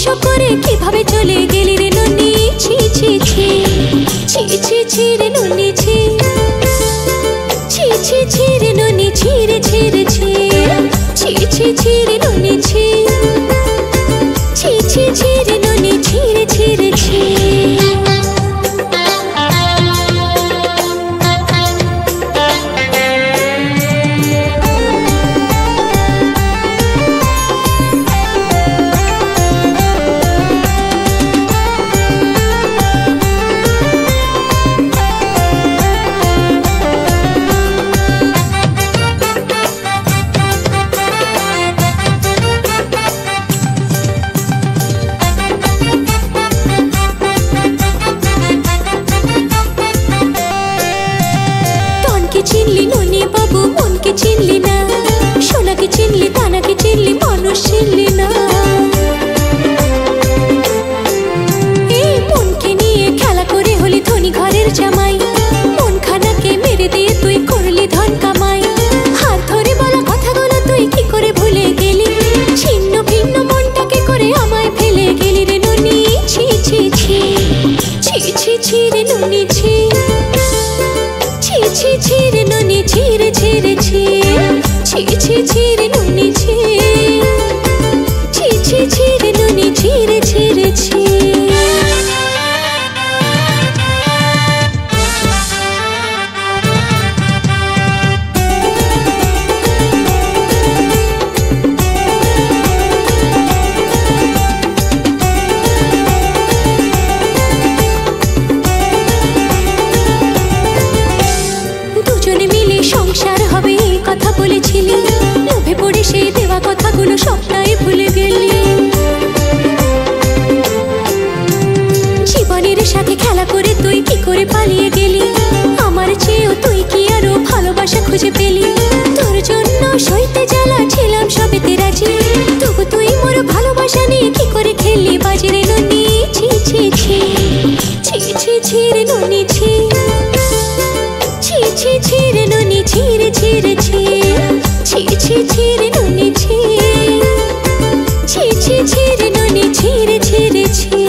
উদ্দেশ্য করে কিভাবে চলে গেলি রে ননি ছি ছি ছি ছি ছি ছি রে ননি ছি ছি ছি ছি রে ননি ছি রে ছি রে ছি ছি ছি ছি রে ননি ছি ছি ছি ছি রে ননি ছি রে ছি রে ছি চিনলি ননি বাবু মনকে চিনলি না সোনাকে চিনলি তানাকে চিনলি মানুষ চিনলি না এই মনকে নিয়ে খেলা করে হলি ধনী ঘরের জামাই মন খানাকে মেরে দিয়ে তুই করলি ধন কামাই হাত ধরে বলা কথাগুলো তুই কি করে ভুলে গেলি ছিন্ন ভিন্ন মনটাকে করে আমায় ফেলে গেলি রে ননি ছি ছি ছি ছি ছি ছি রে ননি ছি ছি ছি ছি রে ননি ছি রে ছি রে ছি ছি ছি ছি রে ননি ছি ছি ছি ছি রে ননি ছি রে ছি রে ছি সংসার হবে এই কথা বলেছিলি লোভে পড়ে সেই দেওয়া কথাগুলো সবটাই ভুলে গেলি জীবনের সাথে খেলা করে তুই কি করে পালিয়ে গেলি আমার চেয়েও তুই কি আরো ভালোবাসা খুঁজে পেলি তোর জন্য সইতে জ্বালা ছিলাম সবেতে রাজি তবু তুই মোর ভালোবাসা নিয়ে কি করে খেললি বাজি রে ননি ছি ছি ছি ছি ছি ছি রে ননি ছি ছি ছি ছি রে ননি ছি রে ছি রে ছি ছি ছি ছি রে ননি ছি ছি ছি ছি রে ননি ছি রে ছি রে ছি